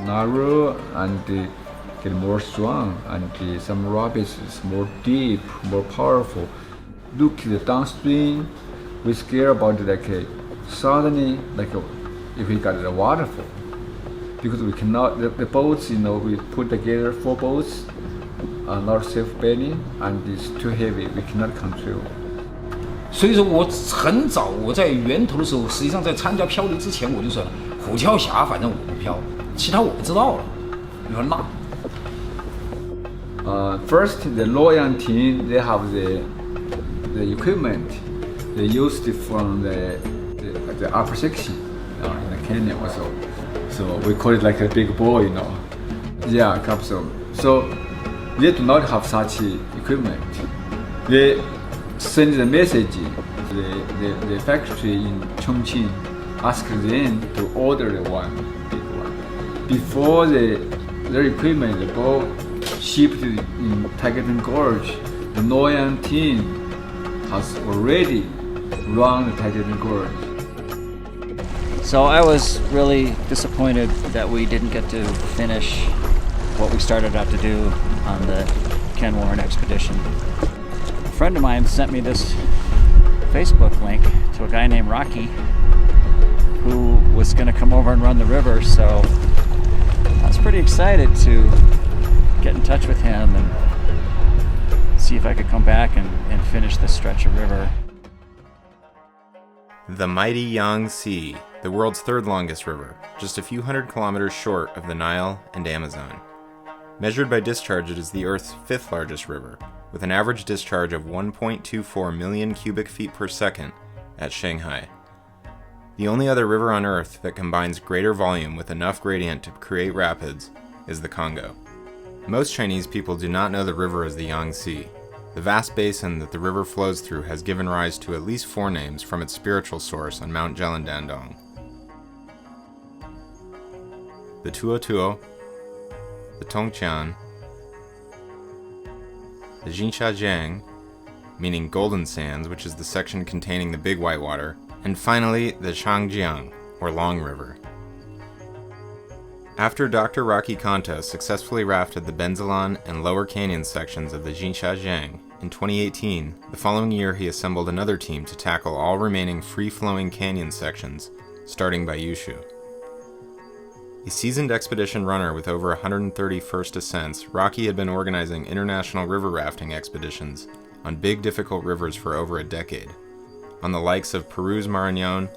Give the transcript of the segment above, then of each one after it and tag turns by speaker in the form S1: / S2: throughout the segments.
S1: narrow and get more strong, and some rapids is more deep, more powerful. Look at the downstream, we scare about suddenly if we got a waterfall, because we cannot, the boats, we put together 4 boats, are not safe belly, and it's too heavy, we cannot control.
S2: 所以说我很早，我在源头的时候，实际上在参加漂流之前，我就说了，虎跳峡反正我不漂，其他我不知道了。你说那
S1: ？First, the Loyang team, they have the equipment they used from the upper section in the canyon also. So we call it like a big ball, Yeah, capsule. So they do not have such equipment. They send the message, the factory in Chongqing ask them to order the one big one. Before their equipment, the ball shipped in Tagetan Gorge, the Loyang team has already run the Tagetan Gorge.
S3: So I was really disappointed that we didn't get to finish what we started out to do on the Ken Warren expedition. A friend of mine sent me this Facebook link to a guy named Rocky who was going to come over and run the river, so I was pretty excited to get in touch with him and see if I could come back and finish this stretch of river.
S4: The mighty Yangtze, the world's 3rd longest river, just a few hundred kilometers short of the Nile and Amazon. Measured by discharge, it is the Earth's 5th largest river, with an average discharge of 1.24 million cubic feet per second at Shanghai. The only other river on Earth that combines greater volume with enough gradient to create rapids is the Congo. Most Chinese people do not know the river as the Yangtze. The vast basin that the river flows through has given rise to at least 4 names from its spiritual source on Mount Jelandandong. The Tuotuo, the Tongqian, the Jinchajiang, meaning golden sands, which is the section containing the big whitewater, and finally the Shangjiang, or Long River. After Dr. Rocky Conta successfully rafted the Benzalan and Lower Canyon sections of the Jinchajiang in 2018, the following year he assembled another team to tackle all remaining free-flowing canyon sections, starting by Yushu. A seasoned expedition runner with over 130 first ascents, Rocky had been organizing international river rafting expeditions on big difficult rivers for over a decade, on the likes of Peru's Marañón,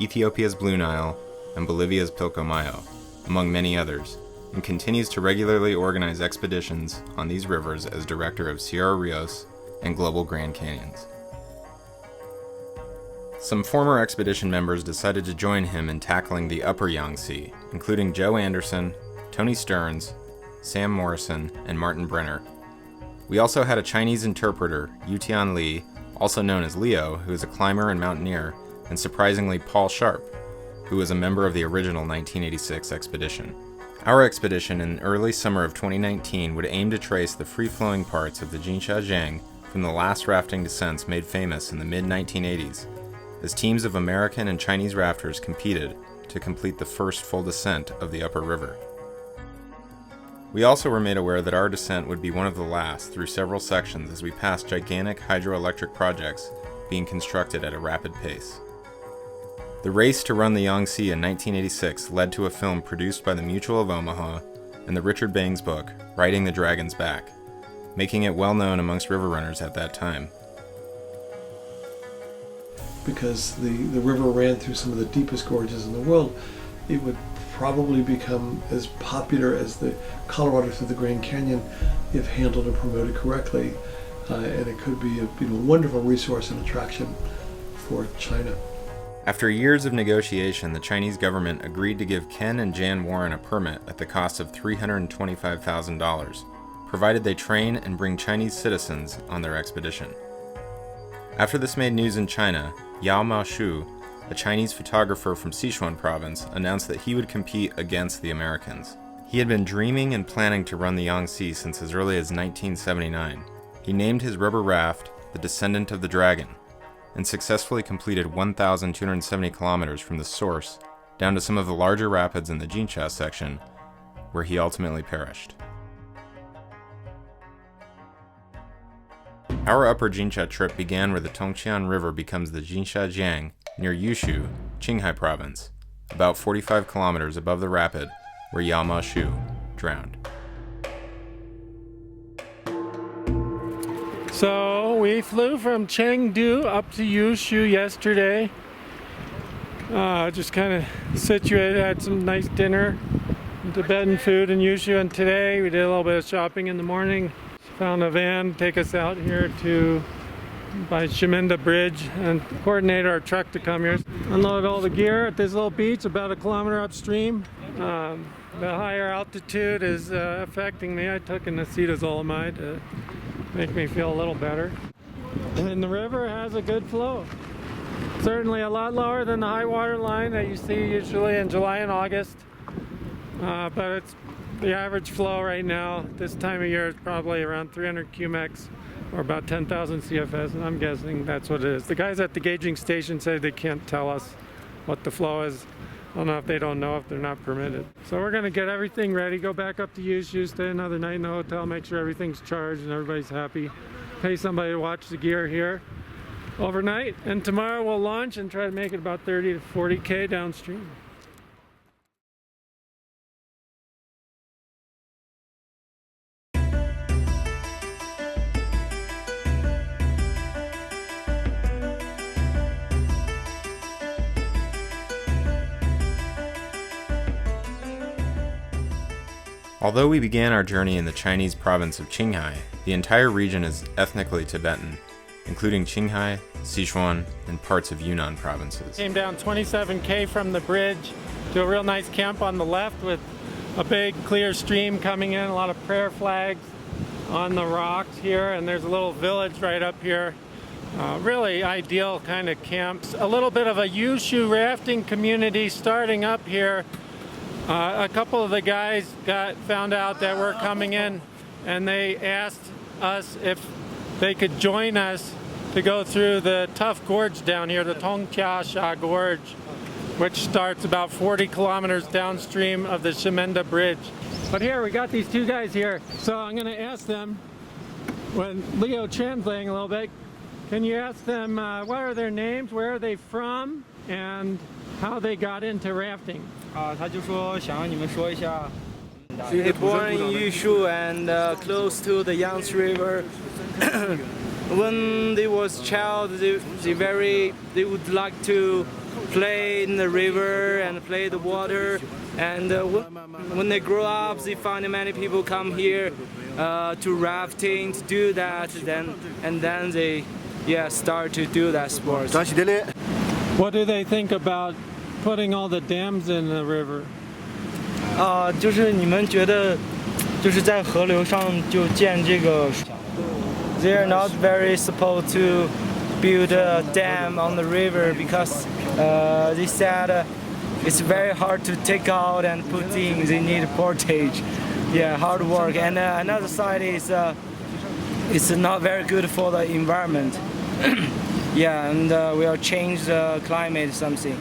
S4: Ethiopia's Blue Nile, and Bolivia's Pilcomayo, among many others, and continues to regularly organize expeditions on these rivers as director of Sierra Rios and Global Grand Canyons. Some former expedition members decided to join him in tackling the upper Yangtze, including Joe Anderson, Tony Stearns, Sam Morrison, and Martin Brenner. We also had a Chinese interpreter, Yutian Li, also known as Leo, who is a climber and mountaineer, and surprisingly Paul Sharp, who was a member of the original 1986 expedition. Our expedition in early summer of 2019 would aim to trace the free-flowing parts of the Jinchajiang from the last rafting descents made famous in the mid-1980s, as teams of American and Chinese rafters competed to complete the first full descent of the upper river. We also were made aware that our descent would be one of the last through several sections as we passed gigantic hydroelectric projects being constructed at a rapid pace. The race to run the Yangtze in 1986 led to a film produced by the Mutual of Omaha and the Richard Bangs book, Riding the Dragon's Back, making it well known amongst river runners at that time.
S5: Because the river ran through some of the deepest gorges in the world, it would probably become as popular as the Colorado through the Grand Canyon if handled and promoted correctly, and it could be a wonderful resource and attraction for China.
S4: After years of negotiation, the Chinese government agreed to give Ken and Jan Warren a permit at the cost of $325,000, provided they train and bring Chinese citizens on their expedition. After this made news in China, Yao Maoshu, a Chinese photographer from Sichuan province, announced that he would compete against the Americans. He had been dreaming and planning to run the Yangtze since as early as 1979. He named his rubber raft the Descendant of the Dragon, and successfully completed 1,270 kilometers from the source down to some of the larger rapids in the Jincha section, where he ultimately perished. Our upper Jinsha trip began where the Tongqian River becomes the Jinsha Jiang near Yushu, Qinghai Province, about 45 kilometers above the rapid where Yao Ma Shu drowned.
S6: So we flew from Chengdu up to Yushu yesterday. Just kind of situated, had some nice dinner, went to bed and food in Yushu, and today we did a little bit of shopping in the morning. Found a van to take us out here to by Shimenda Bridge and coordinate our truck to come here. Unload all the gear at this little beach about a kilometer upstream. The higher altitude is affecting me. I took an acetazolamide to make me feel a little better. And the river has a good flow. Certainly a lot lower than the high water line that you see usually in July and August. But it's the average flow right now, this time of year, is probably around 300 cumex, or about 10,000 CFS, and I'm guessing that's what it is. The guys at the gauging station say they can't tell us what the flow is. I don't know if they don't know if they're not permitted. So we're gonna get everything ready, go back up to Yushu, stay another night in the hotel, make sure everything's charged and everybody's happy. Pay somebody to watch the gear here overnight, and tomorrow we'll launch and try to make it about 30 to 40K downstream.
S4: Although we began our journey in the Chinese province of Qinghai, the entire region is ethnically Tibetan, including Qinghai, Sichuan, and parts of Yunnan provinces.
S6: Came down 27K from the bridge to a real nice camp on the left with a big clear stream coming in, a lot of prayer flags on the rocks here, and there's a little village right up here. Really ideal kind of camps. A little bit of a Yushu rafting community starting up here. A couple of the guys found out that we're coming in, and they asked us if they could join us to go through the tough gorge down here, the Tongqiasha Gorge, which starts about 40 kilometers downstream of the Shimenda Bridge. But here, we got these two guys here, so I'm gonna ask them, when Leo translating a little bit, can you ask them what are their names, where are they from, and how they got into rafting?
S7: 他就说想让你们说一下。They born in Yushu and close to the Yangtze River. When they was child, they would like to play in the river and play the water. And when they grow up, they find many people come here to rafting to do that. Then they start to do that sport.
S6: What do they think about putting all the dams in the river?
S7: 就是你们觉得，就是在河流上就建这个。They are not very supposed to build a dam on the river because they said it's very hard to take out and put in. They need portage. Yeah, hard work. And another side is it's not very good for the environment. Yeah, and we'll change the climate something.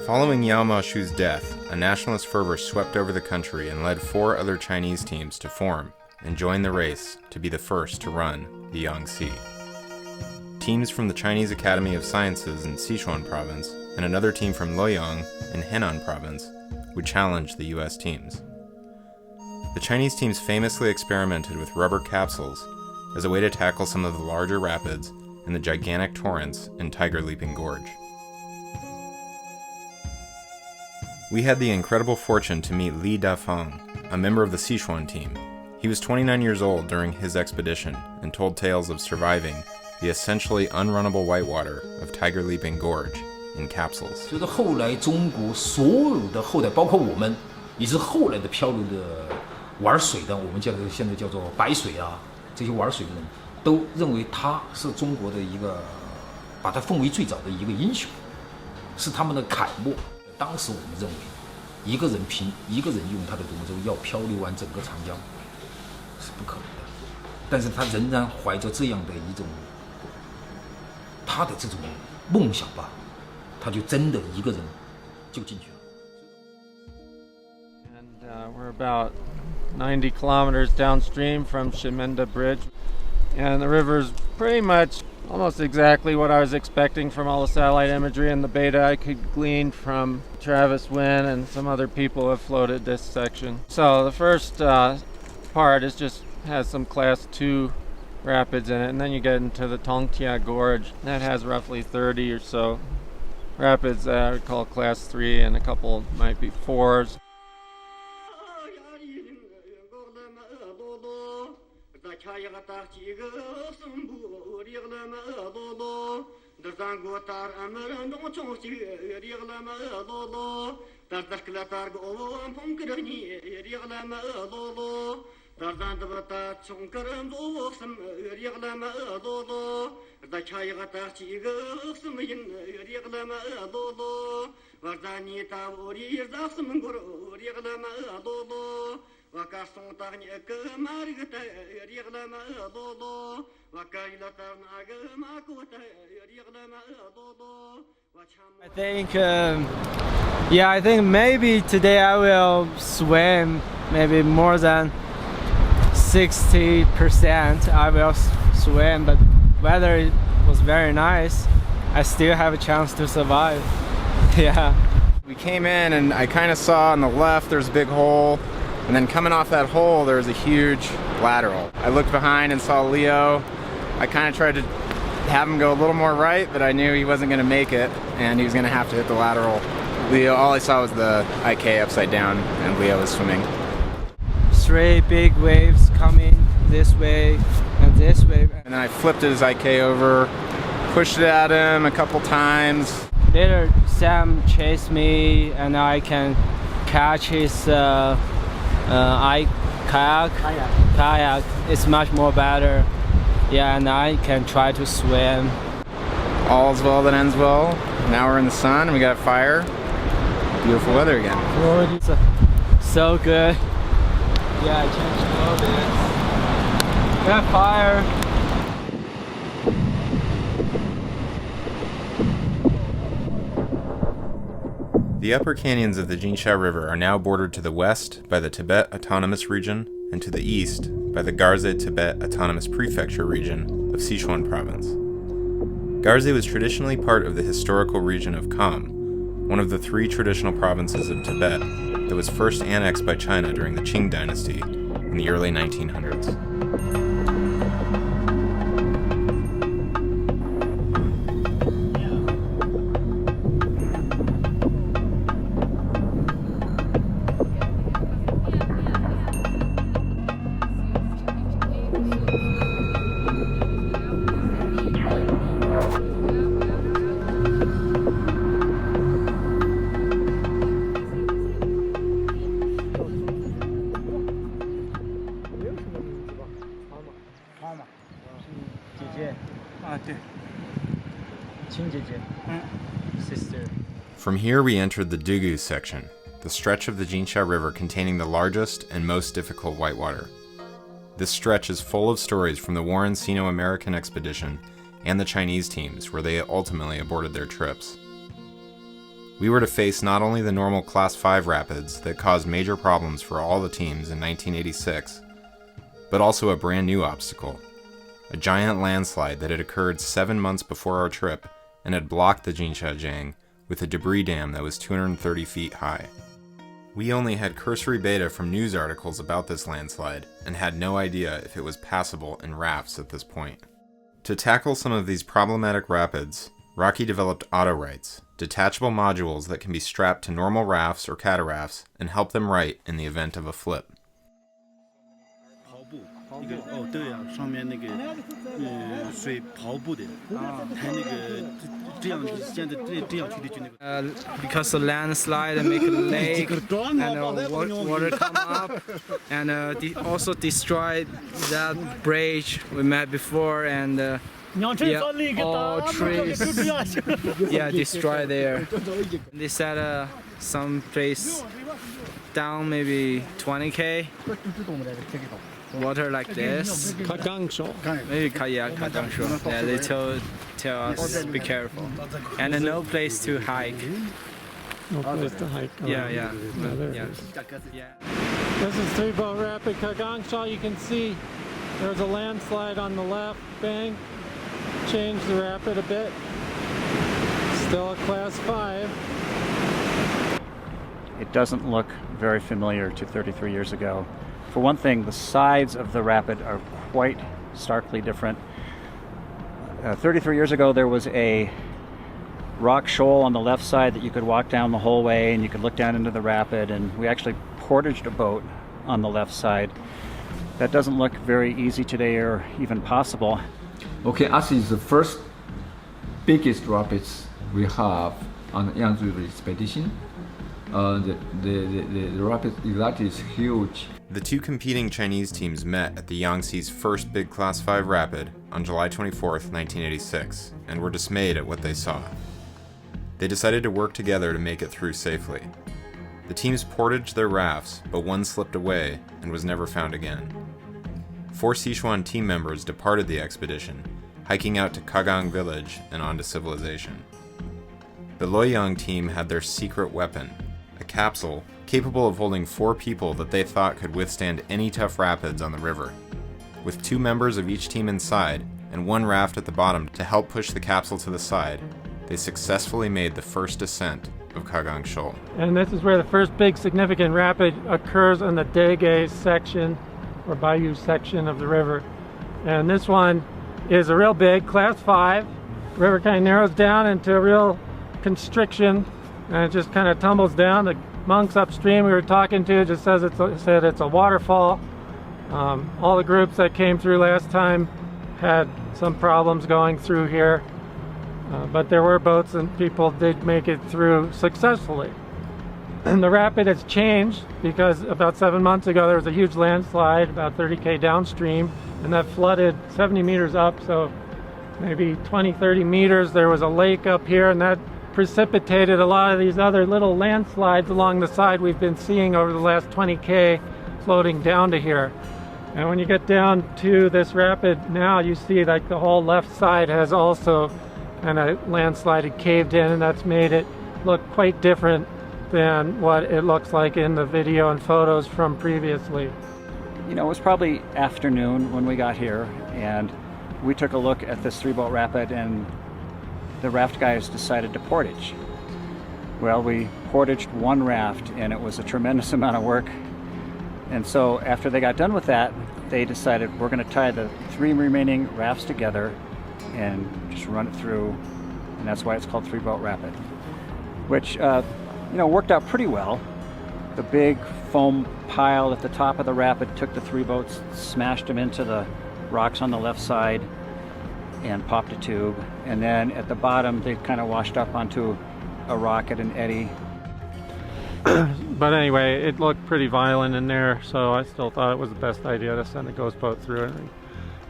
S4: Following Yao Ma Shu's death, a nationalist fervor swept over the country and led 4 other Chinese teams to form and join the race to be the first to run the Yangtze. teams from the Chinese Academy of Sciences in Sichuan Province and another team from Luoyang in Henan Province would challenge the US teams. The Chinese teams famously experimented with rubber capsules as a way to tackle some of the larger rapids and the gigantic torrents in Tiger Leaping Gorge. We had the incredible fortune to meet Li Dafeng, a member of the Sichuan team. He was 29 years old during his expedition and told tales of surviving the essentially unrunnable whitewater of Tiger Leaping Gorge in capsules.
S2: 就是后来中国所有的后代，包括我们，也是后来的漂流的玩水的，我们现在叫做白水啊，这些玩水的人都认为他是中国的一个，把他奉为最早的一个英雄，是他们的楷模。当时我们认为，一个人用他的独木舟要漂流完整个长江是不可能的，但是他仍然怀着这样的一种他的这种梦想吧，他就真的一个人就进去了。
S6: And we're about 90 kilometers downstream from Shimenda Bridge, and the river's pretty much almost exactly what I was expecting from all the satellite imagery and the beta I could glean from Travis Wynn and some other people who have floated this section. So the first part has some class 2 rapids in it, and then you get into the Tongtia Gorge. That has roughly 30 or so rapids that I would call class 3, and a couple might be 4s.
S7: I think maybe today I will swim maybe more than 60%. I will swim, but weather was very nice. I still have a chance to survive. Yeah.
S4: We came in and I kind of saw on the left there's a big hole, and then coming off that hole there was a huge lateral. I looked behind and saw Leo. I kind of tried to have him go a little more right, but I knew he wasn't going to make it and he was going to have to hit the lateral. Leo, all I saw was the IK upside down and Leo was swimming.
S7: 3 big waves coming this way and this way.
S4: And then I flipped his IK over, pushed it at him a couple times.
S7: Later Sam chased me and I can catch his kayak. It's much more better. Yeah, and I can try to swim.
S4: All's well that ends well. Now we're in the sun and we got fire. Beautiful weather again.
S7: So good. Yeah, I changed a little bit. We have fire.
S4: The upper canyons of the Jinsha River are now bordered to the west by the Tibet Autonomous Region and to the east by the Garze Tibet Autonomous Prefecture region of Sichuan Province. Garze was traditionally part of the historical region of Kham, one of the 3 traditional provinces of Tibet that was first annexed by China during the Qing dynasty in the early 1900s. From here we entered the Dege Section, the stretch of the Jinsha River containing the largest and most difficult whitewater. This stretch is full of stories from the Warren Sino-American expedition and the Chinese teams where they ultimately aborted their trips. We were to face not only the normal Class 5 rapids that caused major problems for all the teams in 1986, but also a brand new obstacle, a giant landslide that had occurred 7 months before our trip and had blocked the Jinshajiang with a debris dam that was 230 feet high. We only had cursory data from news articles about this landslide and had no idea if it was passable in rafts at this point. To tackle some of these problematic rapids, Rocky developed auto-rights, detachable modules that can be strapped to normal rafts or catarafts and help them right in the event of a flip.
S7: Because the landslide make a lake and water come up and also destroy that bridge we met before and all trees destroy there. They said some place down maybe 20k. Water like this. Maybe yeah, they tell us be careful. And no place to hike.
S6: No place to hike.
S7: Yeah.
S6: This is Three Boat Rapid Kagangsha. You can see there's a landslide on the left bank. Changed the rapid a bit. Still a class 5.
S3: It doesn't look very familiar to 33 years ago. For one thing, the sides of the rapid are quite starkly different. 33 years ago, there was a rock shoal on the left side that you could walk down the whole way and you could look down into the rapid, and we actually portaged a boat on the left side. That doesn't look very easy today or even possible.
S1: Okay, as is the first biggest rapids we have on the Yangtze River expedition. The rapid exactly is huge.
S4: The two competing Chinese teams met at the Yangtze's first big Class 5 rapid on July 24th, 1986, and were dismayed at what they saw. They decided to work together to make it through safely. The teams portaged their rafts, but one slipped away and was never found again. 4 Sichuan team members departed the expedition, hiking out to Kagang village and on to civilization. The Luoyang team had their secret weapon, a capsule capable of holding 4 people that they thought could withstand any tough rapids on the river. With 2 members of each team inside and 1 raft at the bottom to help push the capsule to the side, they successfully made the first descent of Kagang Shoal.
S6: And this is where the first big significant rapid occurs in the Dege Section or Bayou section of the river. And this one is a real big class 5. The river kind of narrows down into a real constriction and it just kind of tumbles down. The monks upstream we were talking to just said it's a waterfall. All the groups that came through last time had some problems going through here, but there were boats and people did make it through successfully. And the rapid has changed because about 7 months ago there was a huge landslide about 30k downstream and that flooded 70 meters up, so maybe 20-30 meters. There was a lake up here and that precipitated a lot of these other little landslides along the side we've been seeing over the last 20k floating down to here. And when you get down to this rapid now, you see like the whole left side has also kind of landslided, caved in, and that's made it look quite different than what it looks like in the video and photos from previously.
S3: You know, it was probably afternoon when we got here, and we took a look at this 3-boat rapid, and the raft guys decided to portage. Well, we portaged 1 raft, and it was a tremendous amount of work. And so after they got done with that, they decided we're going to tie the 3 remaining rafts together and just run it through, and that's why it's called 3-boat rapid, which worked out pretty well. The big foam pile at the top of the rapid took the 3 boats, smashed them into the rocks on the left side, and popped a tube. And then at the bottom, they kind of washed up onto a rock at an eddy.
S6: But anyway, it looked pretty violent in there, so I still thought it was the best idea to send a ghost boat through it.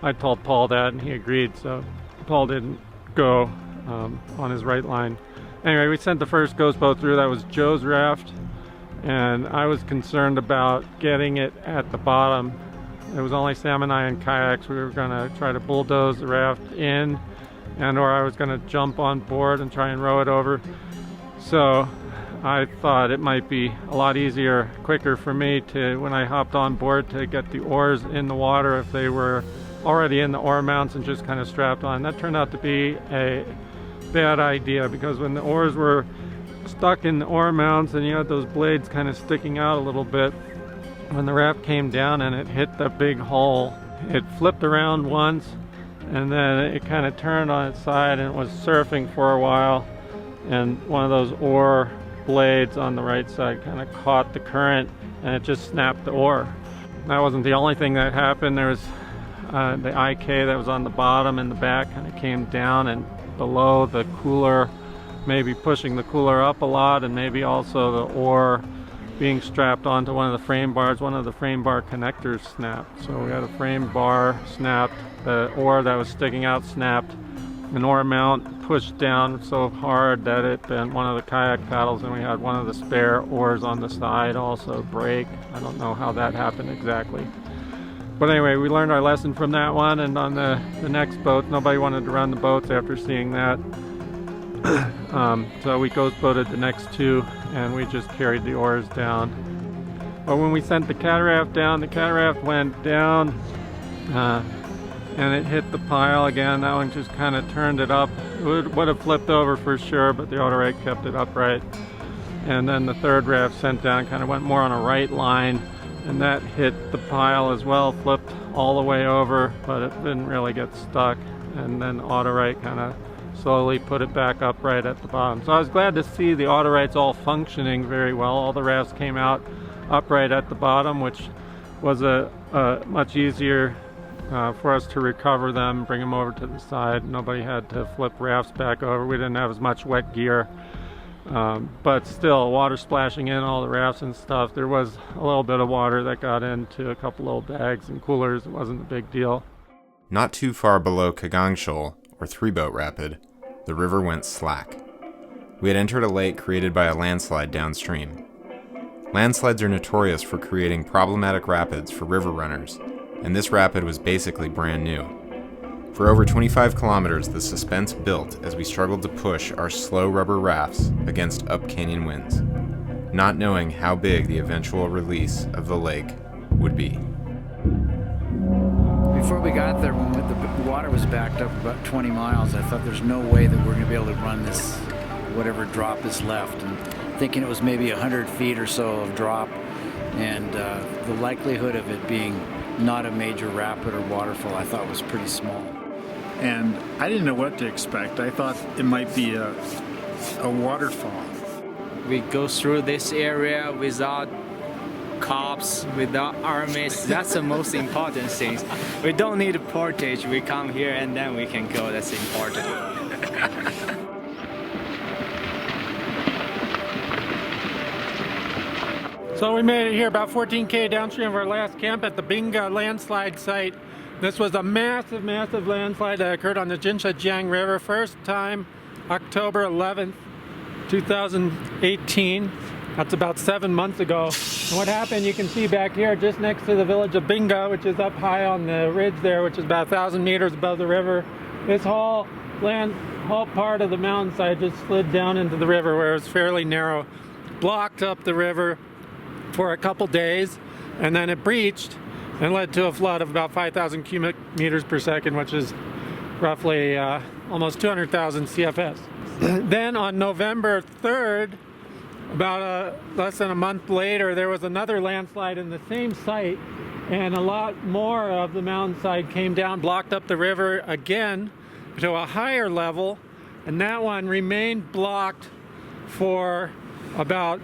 S6: I told Paul that, and he agreed, so Paul didn't go on his right line. Anyway, we sent the first ghost boat through. That was Joe's raft, and I was concerned about getting it at the bottom. It was only Sam and I in kayaks. We were going to try to bulldoze the raft in, or I was going to jump on board and try and row it over. So I thought it might be a lot easier, quicker for me to, when I hopped on board, to get the oars in the water if they were already in the oar mounts and just kind of strapped on. That turned out to be a bad idea, because when the oars were stuck in the oar mounts and you had those blades kind of sticking out a little bit, when the raft came down and it hit the big hull, it flipped around once and then it kind of turned on its side and it was surfing for a while, and one of those oar blades on the right side kind of caught the current and it just snapped the oar. That wasn't the only thing that happened. There was the IK that was on the bottom and the back kind of came down and below the cooler, maybe pushing the cooler up a lot, and maybe also the oar being strapped onto one of the frame bars. One of the frame bar connectors snapped. So we had a frame bar snapped, the oar that was sticking out snapped, an oar mount pushed down so hard that it bent one of the kayak paddles, and we had one of the spare oars on the side also break. I don't know how that happened exactly. But anyway, we learned our lesson from that one, and on the next boat, nobody wanted to run the boats after seeing that. So we ghost boated the next two, and we just carried the oars down. But when we sent the cataract down, the cataract went down and it hit the pile again. That one just kind of turned it up. It would have flipped over for sure, but the auto-right kept it upright. And then the third raft sent down kind of went more on a right line, and that hit the pile as well, flipped all the way over, but it didn't really get stuck. And then auto-right kind of slowly put it back upright at the bottom. So I was glad to see the auto-rights all functioning very well. All the rafts came out upright at the bottom, which was a much easier for us to recover them, bring them over to the side. Nobody had to flip rafts back over. We didn't have as much wet gear. But still, water splashing in all the rafts and stuff. There was a little bit of water that got into a couple old bags and coolers. It wasn't a big deal.
S4: Not too far below Kagang Shoal, or Three Boat Rapid, the river went slack. We had entered a lake created by a landslide downstream. Landslides are notorious for creating problematic rapids for river runners, and this rapid was basically brand new. For over 25 kilometers, the suspense built as we struggled to push our slow rubber rafts against up-canyon winds, not knowing how big the eventual release of the lake would be.
S8: Before we got there, when the water was backed up about 20 miles, I thought there's no way that we're going to be able to run this, whatever drop is left, and thinking it was maybe 100 feet or so of drop, and the likelihood of it being not a major rapid or waterfall I thought was pretty small.
S9: And I didn't know what to expect. I thought it might be a waterfall.
S7: We go through this area without cops, without armies. That's the most important thing. We don't need a portage. We come here and then we can go. That's important.
S6: So we made it here about 14K downstream of our last camp at the Binga landslide site. This was a massive, massive landslide that occurred on the Yangtze River. First time, October 11th, 2018. That's about 7 months ago. And what happened, you can see back here just next to the village of Binga, which is up high on the ridge there, which is about 1,000 meters above the river. This whole part of the mountainside just slid down into the river where it was fairly narrow, blocked up the river for a couple days, and then it breached and led to a flood of about 5,000 cubic meters per second, which is roughly almost 200,000 CFS. Then on November 3rd, about less than a month later, there was another landslide in the same site, and a lot more of the mountainside came down, blocked up the river again to a higher level, and that one remained blocked for about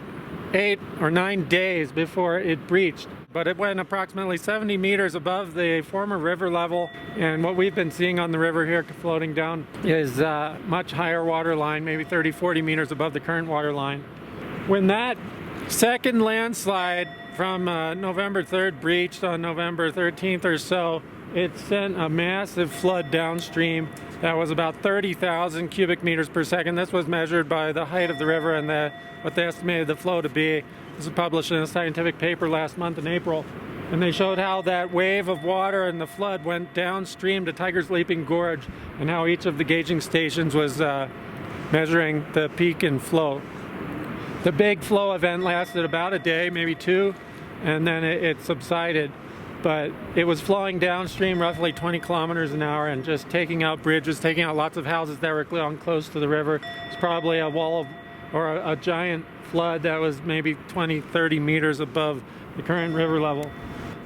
S6: 8 or 9 days before it breached. But it went approximately 70 meters above the former river level, and what we've been seeing on the river here floating down is much higher water line, maybe 30-40 meters above the current water line. When that second landslide from November 3rd breached on November 13th or so, it sent a massive flood downstream that was about 30,000 cubic meters per second. This was measured by the height of the river and what they estimated the flow to be. This was published in a scientific paper last month in April. And they showed how that wave of water and the flood went downstream to Tiger's Leaping Gorge, and how each of the gauging stations was measuring the peak and flow. The big flow event lasted about a day, maybe two, and then it subsided. but it was flowing downstream roughly 20 kilometers an hour and just taking out bridges, taking out lots of houses that were close to the river. It's probably a wall of, or a giant flood that was maybe 20, 30 meters above the current river level.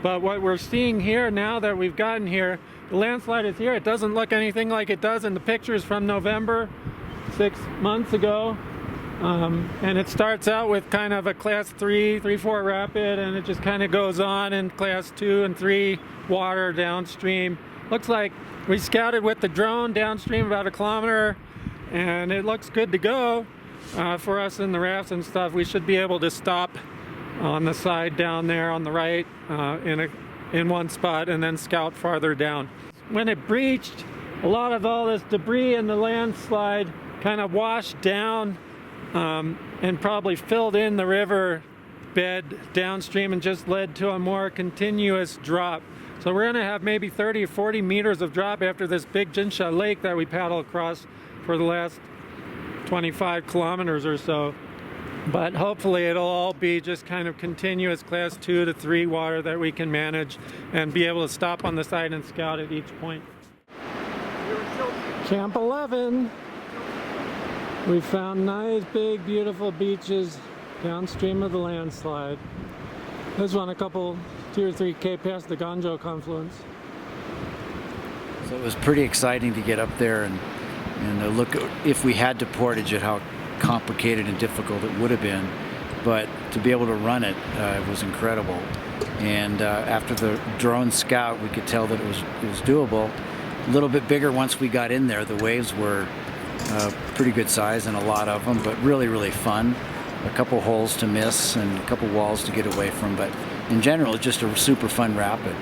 S6: But what we're seeing here now that we've gotten here, the landslide is here. It doesn't look anything like it does in the pictures from November 6 months ago. And it starts out with kind of a class 3-4 rapid, and it just kind of goes on in class 2 and 3 water downstream. Looks like we scouted with the drone downstream about 1 kilometer, and it looks good to go for us in the rafts and stuff. We should be able to stop on the side down there on the right in one spot and then scout farther down. When it breached, a lot of all this debris in the landslide kind of washed down and probably filled in the river bed downstream and just led to a more continuous drop. So we're going to have maybe 30 or 40 meters of drop after this big Jinsha lake that we paddled across for the last 25 kilometers or so. But hopefully it'll all be just kind of continuous class 2 to 3 water that we can manage and be able to stop on the side and scout at each point. Camp 11. We found nice, big, beautiful beaches downstream of the landslide. There's one a couple, 2 or 3 K past the Ganjo confluence.
S8: So it was pretty exciting to get up there and look at, if we had to portage it, how complicated and difficult it would have been. But to be able to run it was incredible. And after the drone scout, we could tell that it was doable. A little bit bigger once we got in there. The waves were pretty good size and a lot of them, but really, really fun. A couple holes to miss and a couple walls to get away from, but in general, just a super fun rapid.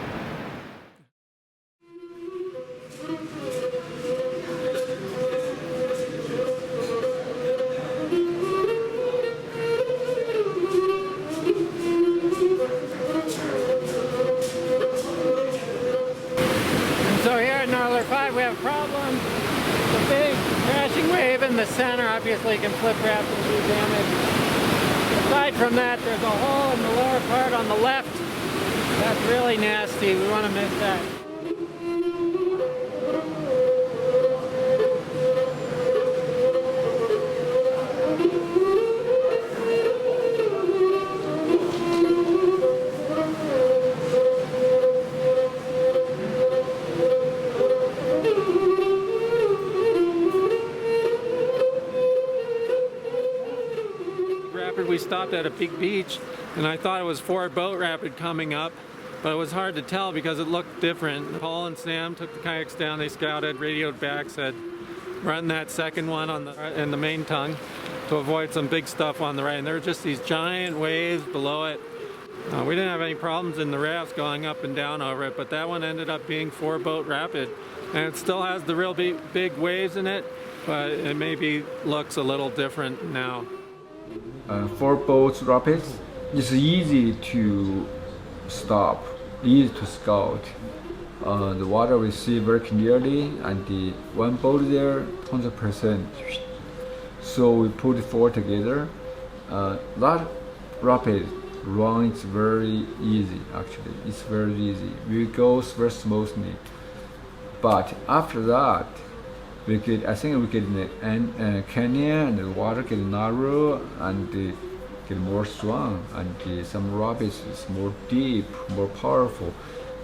S6: So here at Gnarler 5 we have a problem. The big crashing wave in the center obviously can flip raft and do damage. Aside from that, there's a hole in the lower part on the left. That's really nasty. We want to miss that. We stopped at a big beach and I thought it was 4 boat rapid coming up, but it was hard to tell because it looked different. Paul and Sam took the kayaks down, they scouted, radioed back, said run that second one on in the main tongue to avoid some big stuff on the right, and there were just these giant waves below it. We didn't have any problems in the rafts going up and down over it, but that one ended up being 4 boat rapid, and it still has the real big waves in it, but it maybe looks a little different now.
S1: 4 boats rapids, it's easy to stop, easy to scout. The water we see very clearly, and the one boat there, 100%. So we put 4 together. That rapid run is very easy. Actually, it's very easy. We go very smoothly. But after that, I think we get in the canyon, and the water get narrow and get more strong, and some rapids is more deep, more powerful.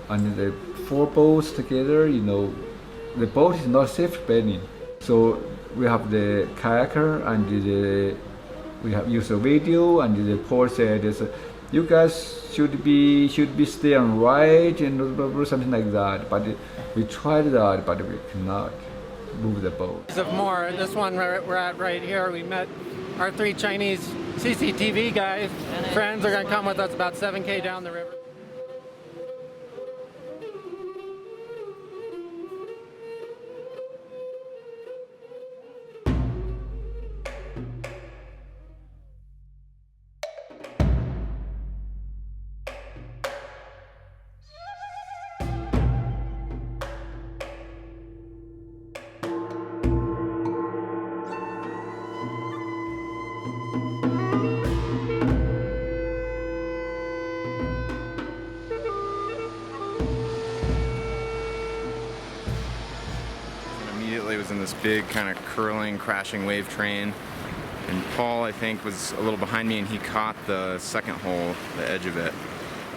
S1: And the 4 boats together, the boat is not safe bedding. So we have the kayaker and we have used a video, and the Paul said, "You guys should be stay on right," and something like that. But we tried that, but we cannot move the boat.
S6: Of more, this one we're at right here, we met our 3 Chinese CCTV guys. Friends are going to come with us about 7K down the river.
S4: this big kind of curling, crashing wave train. And Paul, I think, was a little behind me and he caught the second hole, the edge of it.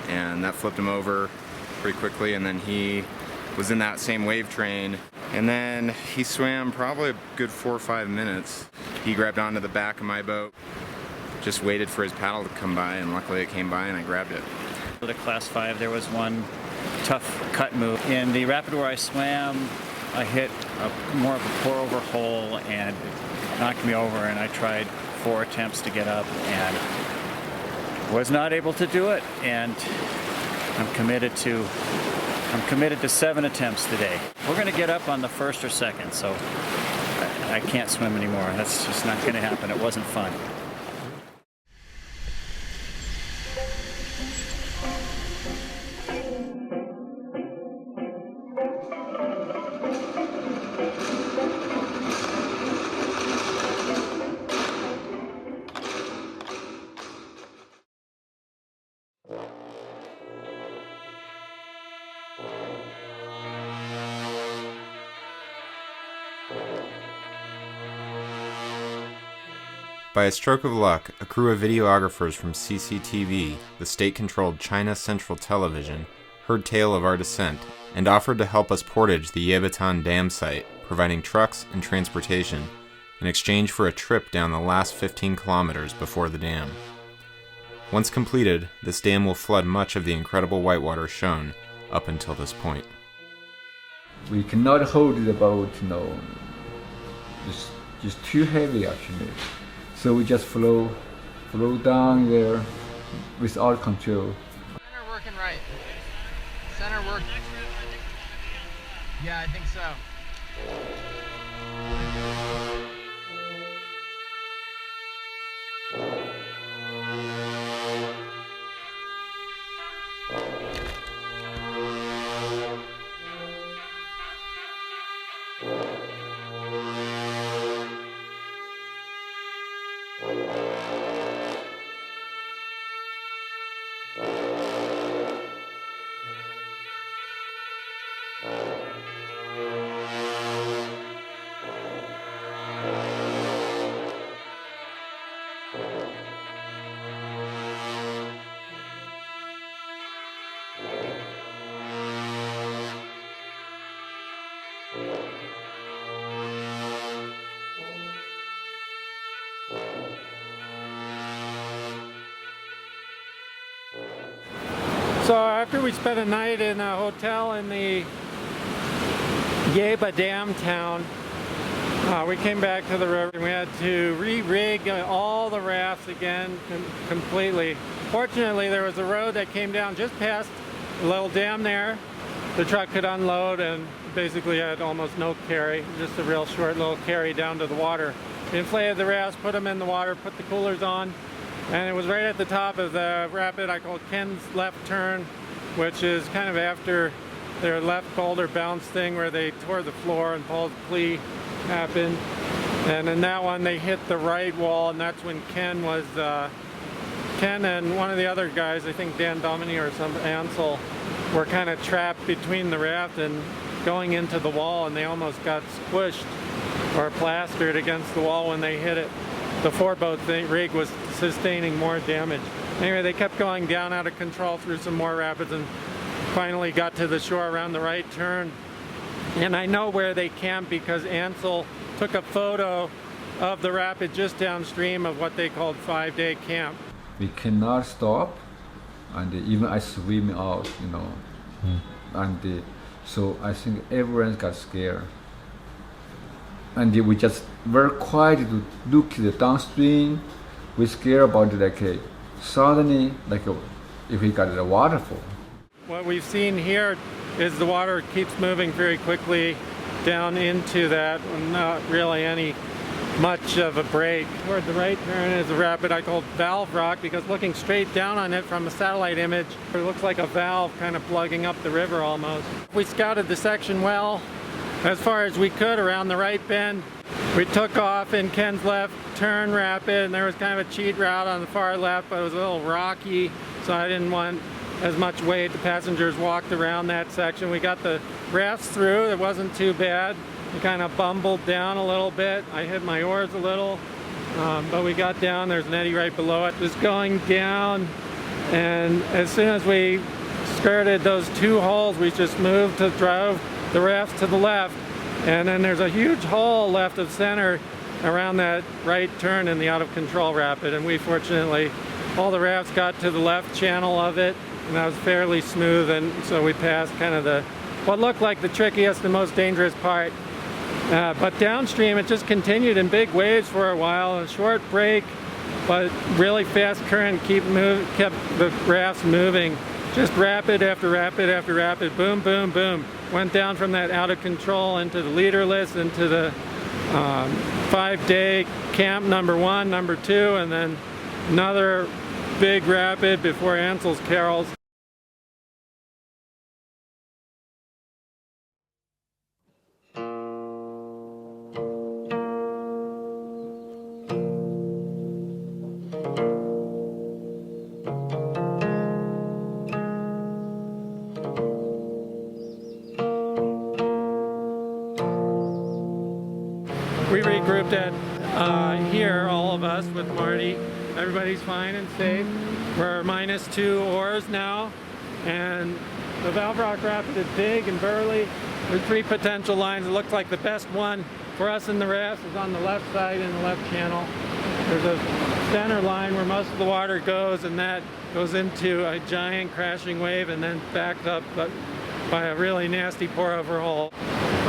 S4: And that flipped him over pretty quickly, and then he was in that same wave train. And then he swam probably a good 4 or 5 minutes. He grabbed onto the back of my boat, just waited for his paddle to come by, and luckily it came by and I grabbed it.
S3: At a class 5, there was one tough cut move. In the rapid where I swam, I hit more of a pour-over hole and it knocked me over, and I tried 4 attempts to get up and was not able to do it. And I'm committed to 7 attempts today. We're going to get up on the first or second, so I can't swim anymore. That's just not going to happen. It wasn't fun.
S4: By a stroke of luck, a crew of videographers from CCTV, the state-controlled China Central Television, heard tale of our descent and offered to help us portage the Yebitan Dam site, providing trucks and transportation in exchange for a trip down the last 15 kilometers before the dam. Once completed, this dam will flood much of the incredible whitewater shown up until this point.
S1: We cannot hold the boat, just too heavy actually. So we just flow down there without control.
S10: Center working right. Center work. Yeah, I think so. So after we spent a night in a hotel in the Yeba Dam town, we came back to the river and we had to re-rig all the rafts again completely. Fortunately, there was a road that came down just past the little dam there. The truck could unload and basically had almost no carry, just a real short little carry down to the water. We inflated the rafts, put them in the water, put the coolers on, and it was right at the top of the rapid I call Ken's left turn, which is kind of after their left boulder bounce thing where they tore the floor and Paul's plea happened. And in that one they hit the right wall, and that's when Ken and one of the other guys, I think Dan Dominy or some Ansel, were kind of trapped between the raft and going into the wall, and they almost got squished or plastered against the wall when they hit it. The 4-boat rig was sustaining more damage. Anyway, they kept going down out of control through some more rapids and finally got to the shore around the right turn. And I know where they camped because Ansel took a photo of the rapid just downstream of what they called 5-day camp.
S1: We cannot stop, and even I swim out, and so I think everyone got scared. And we just very quiet to look at the downstream. We scared about suddenly if we got the waterfall.
S6: What we've seen here is the water keeps moving very quickly down into that, not really much of a break. Toward the right turn is a rapid I call Valve Rock, because looking straight down on it from a satellite image, it looks like a valve kind of plugging up the river almost. We scouted the section well, as far as we could around the right bend. We took off in Ken's left turn rapid, and there was kind of a cheat route on the far left, but it was a little rocky, so I didn't want as much weight. The passengers walked around that section. We got the rafts through, it wasn't too bad.
S10: We kind of bumbled down a little bit. I hit my oars a little, but we got down. There's an eddy right below it. Just going down, and as soon as we skirted those two holes, we just moved to drive the rafts to the left, and then there's a huge hole left of center around that right turn in the out of control rapid, and we fortunately, all the rafts got to the left channel of it, and that was fairly smooth, and so we passed kind of what looked like the trickiest and most dangerous part. But downstream it just continued in big waves for a while, a short break, but really fast current kept the rafts moving. Just rapid after rapid after rapid, boom, boom, boom. Went down from that out of control into the leaderless, into the 5-day camp number 1, number 2, and then another big rapid before Ansel's carols. We regrouped at here, all of us with Marty. Everybody's fine and safe. We're -2 oars now, and the Valve Rock Rapid is big and burly. There's 3 potential lines. It looks like the best one for us in the raft is on the left side in the left channel. There's a center line where most of the water goes, and that goes into a giant crashing wave and then backed up by a really nasty pour-over hole.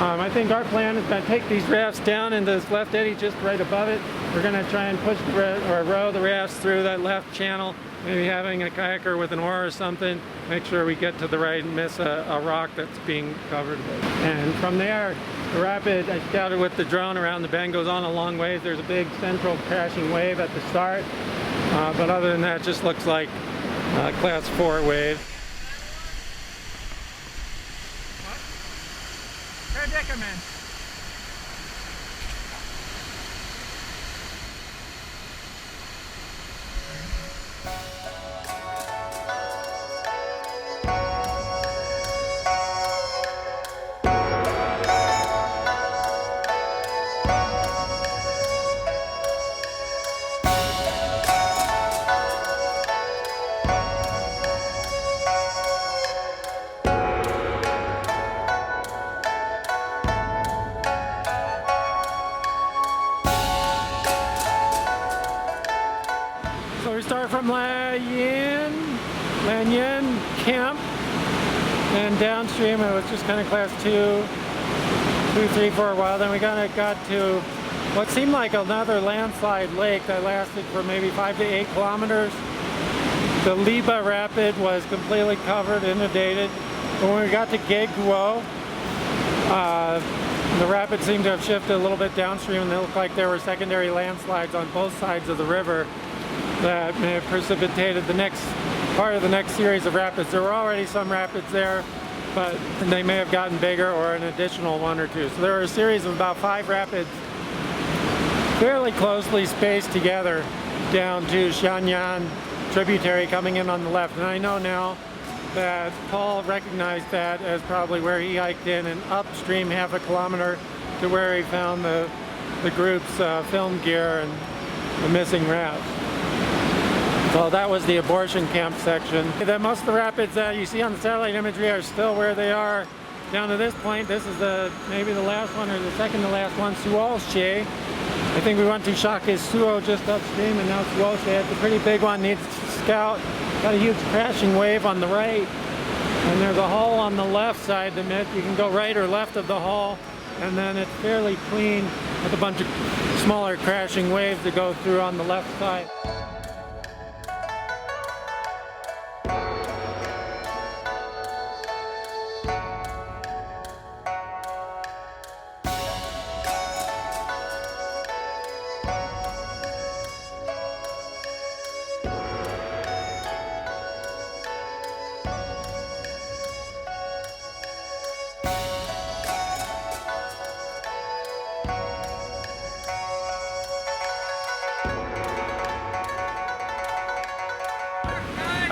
S10: I think our plan is going to take these rafts down into this left eddy just right above it. We're going to try and push or row the rafts through that left channel, maybe having a kayaker with an oar or something, make sure we get to the right and miss a rock that's being covered with. And from there, the rapid, I scouted with the drone around the bend, goes on a long ways. There's a big central crashing wave at the start, but other than that, it just looks like a class 4 wave. Predicament. So we start from Lanyin camp, and downstream it was just kind of class 2, 3 for a while. Then we kind of got to what seemed like another landslide lake that lasted for maybe 5 to 8 kilometers. The Liba Rapid was completely covered, inundated. But when we got to Geguo, the rapid seemed to have shifted a little bit downstream, and it looked like there were secondary landslides on both sides of the river that may have precipitated the next part of the next series of rapids. There were already some rapids there, but they may have gotten bigger or an additional 1 or 2. So there were a series of about 5 rapids fairly closely spaced together down to Xianyan tributary coming in on the left. And I know now that Paul recognized that as probably where he hiked in and upstream half a kilometer to where he found the group's film gear and the missing raft. So that was the abortion camp section. Most of the rapids that you see on the satellite imagery are still where they are down to this point. This is maybe the last one or the second to last one, Suolche. I think we went to Shake Suo just upstream, and now Suolche. It's a pretty big one, needs to scout. Got a huge crashing wave on the right, and there's a hull on the left side. You can go right or left of the hull, and then it's fairly clean with a bunch of smaller crashing waves that go through on the left side.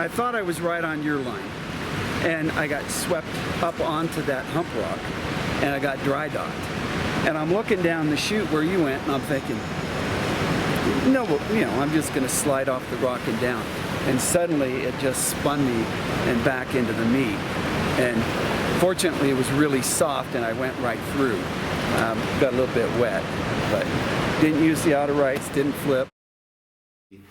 S11: I thought I was right on your line, and I got swept up onto that hump rock, and I got dry docked. And I'm looking down the chute where you went, and I'm thinking, no, I'm just going to slide off the rock and down. And suddenly it just spun me and back into the meat. And fortunately it was really soft and I went right through. Got a little bit wet, but didn't use the outer rights, didn't flip.
S4: And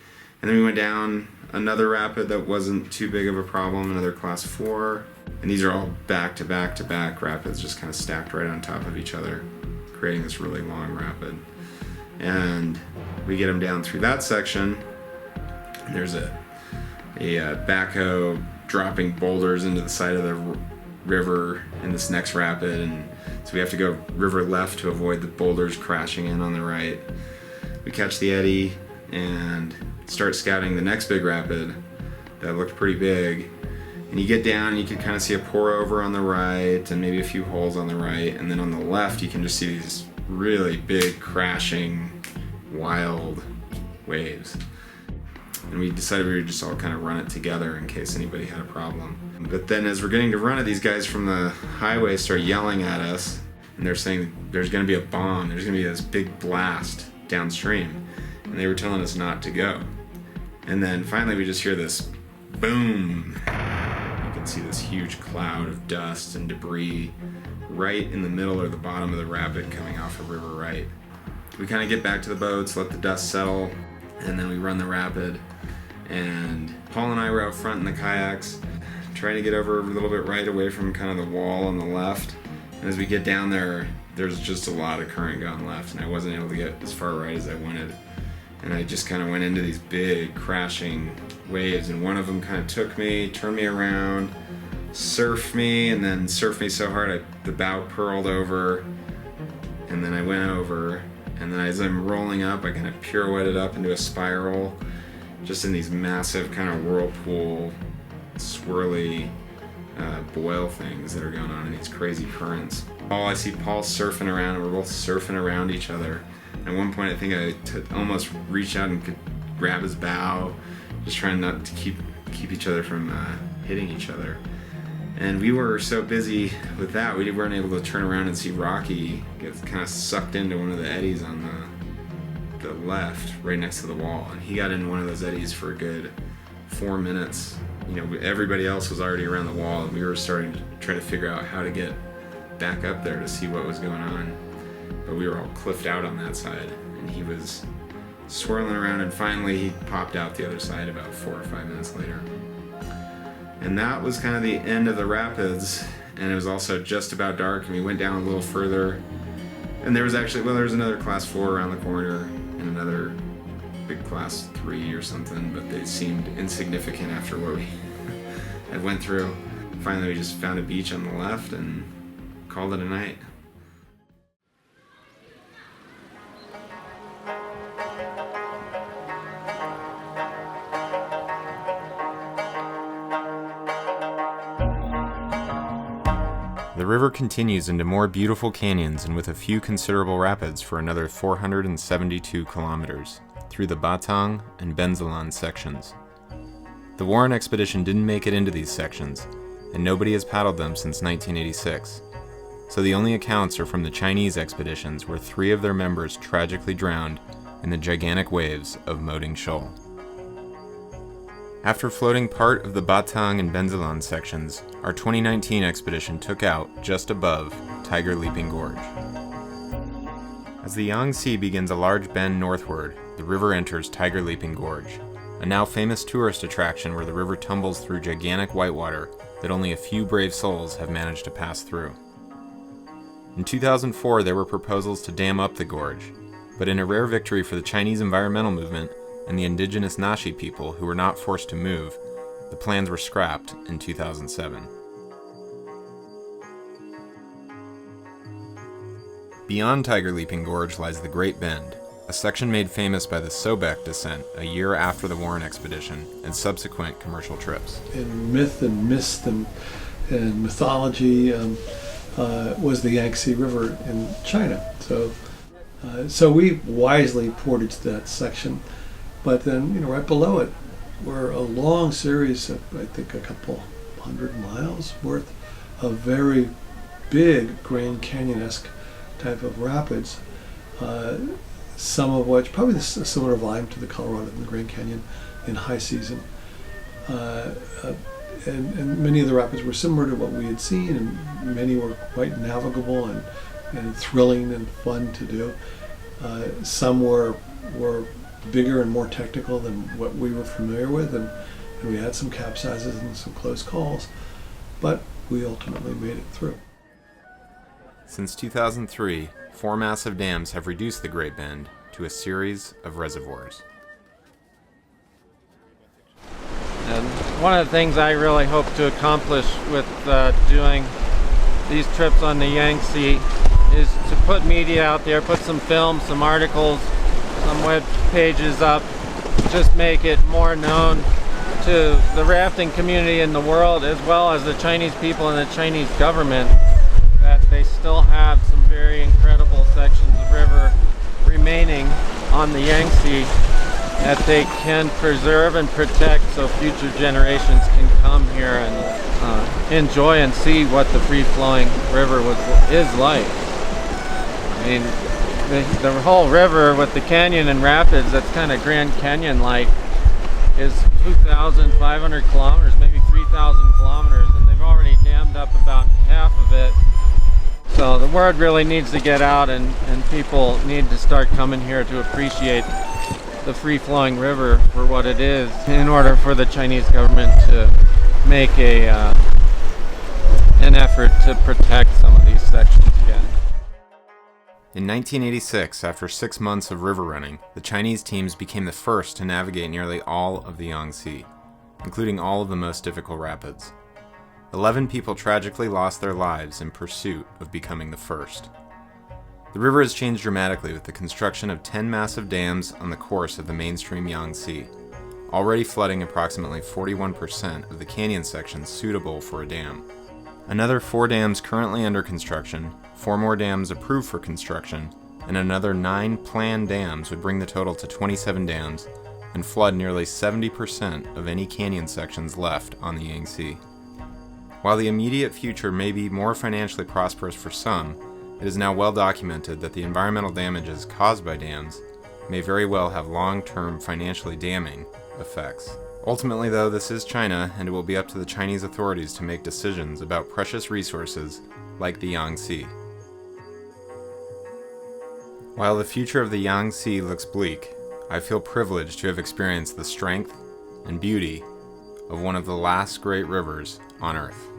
S4: then we went down another rapid that wasn't too big of a problem, another class 4. And these are all back-to-back-to-back rapids, just kind of stacked right on top of each other, creating this really long rapid. And we get them down through that section. And there's a backhoe dropping boulders into the side of the river in this next rapid, and so we have to go river left to avoid the boulders crashing in on the right. We catch the eddy and start scouting the next big rapid that looked pretty big, and you get down and you can kind of see a pour over on the right and maybe a few holes on the right, and then on the left you can just see these really big crashing wild waves. And we decided we would just all kind of run it together in case anybody had a problem. But then as we're getting to run it, these guys from the highway start yelling at us, and they're saying there's going to be a bomb, there's going to be this big blast downstream. And they were telling us not to go. And then finally we just hear this boom. You can see this huge cloud of dust and debris right in the middle or the bottom of the rapid coming off of River Right. We kind of get back to the boats, let the dust settle, and then we run the rapid. And Paul and I were out front in the kayaks, trying to get over a little bit right away from kind of the wall on the left. And as we get down there, there's just a lot of current going left, and I wasn't able to get as far right as I wanted. And I just kind of went into these big crashing waves, and one of them kind of took me, turned me around, surfed me, and then surfed me so hard the bow curled over, and then I went over, and then as I'm rolling up, I kind of pirouetted up into a spiral, just in these massive kind of whirlpool, swirly boil things that are going on in these crazy currents. I see Paul surfing around, and we're both surfing around each other. At one point, I think I almost reached out and could grab his bow, just trying not to keep each other from hitting each other. And we were so busy with that, we weren't able to turn around and see Rocky get kind of sucked into one of the eddies on the left, right next to the wall. And he got in one of those eddies for a good 4 minutes. Everybody else was already around the wall, and we were starting to try to figure out how to get back up there to see what was going on. But we were all cliffed out on that side, and he was swirling around, and finally he popped out the other side about 4 or 5 minutes later. And that was kind of the end of the rapids, and it was also just about dark, and we went down a little further, and there was another class 4 around the corner, and another big class 3 or something, but they seemed insignificant after what we had went through. Finally we just found a beach on the left and called it a night. The river continues into more beautiful canyons and with a few considerable rapids for another 472 kilometers through the Batang and Benzelan sections. The Warren expedition didn't make it into these sections, and nobody has paddled them since 1986, so the only accounts are from the Chinese expeditions where 3 of their members tragically drowned in the gigantic waves of Moding Shoal. After floating part of the Batang and Benzelan sections, our 2019 expedition took out just above Tiger Leaping Gorge. As the Yangtze begins a large bend northward, the river enters Tiger Leaping Gorge, a now famous tourist attraction where the river tumbles through gigantic whitewater that only a few brave souls have managed to pass through. In 2004, there were proposals to dam up the gorge, but in a rare victory for the Chinese environmental movement and the indigenous Nashi people who were not forced to move, the plans were scrapped in 2007. Beyond Tiger Leaping Gorge lies the Great Bend, a section made famous by the Sobek descent a year after the Warren expedition and subsequent commercial trips.
S5: In myth and mist and mythology was the Yangtze River in China. So we wisely portaged that section. But then, right below it were a long series of, I think, a couple 100 miles worth of very big Grand Canyon-esque type of rapids, some of which probably a similar volume to the Colorado and the Grand Canyon in high season. And many of the rapids were similar to what we had seen, and many were quite navigable and thrilling and fun to do. Some were bigger and more technical than what we were familiar with, and we had some capsizes and some close calls, but we ultimately made it through.
S4: Since 2003, 4 massive dams have reduced the Great Bend to a series of reservoirs.
S10: And one of the things I really hope to accomplish with doing these trips on the Yangtze is to put media out there, put some film, some articles, some web pages up, just make it more known to the rafting community in the world, as well as the Chinese people and the Chinese government, that they still have some very incredible sections of river remaining on the Yangtze that they can preserve and protect, so future generations can come here and enjoy and see what the free-flowing river is like. I mean, the whole river with the canyon and rapids, that's kind of Grand Canyon-like, is 2,500 kilometers, maybe 3,000 kilometers, and they've already dammed up about half of it. So the word really needs to get out, and people need to start coming here to appreciate the free-flowing river for what it is, in order for the Chinese government to make an effort to protect some of these sections again.
S4: In 1986, after 6 months of river running, the Chinese teams became the first to navigate nearly all of the Yangtze, including all of the most difficult rapids. 11 people tragically lost their lives in pursuit of becoming the first. The river has changed dramatically with the construction of 10 massive dams on the course of the mainstream Yangtze, already flooding approximately 41% of the canyon sections suitable for a dam. Another 4 dams currently under construction, 4 more dams approved for construction, and another 9 planned dams would bring the total to 27 dams and flood nearly 70% of any canyon sections left on the Yangtze. While the immediate future may be more financially prosperous for some, it is now well documented that the environmental damages caused by dams may very well have long-term financially damning effects. Ultimately, though, this is China, and it will be up to the Chinese authorities to make decisions about precious resources like the Yangtze. While the future of the Yangtze looks bleak, I feel privileged to have experienced the strength and beauty of one of the last great rivers on Earth.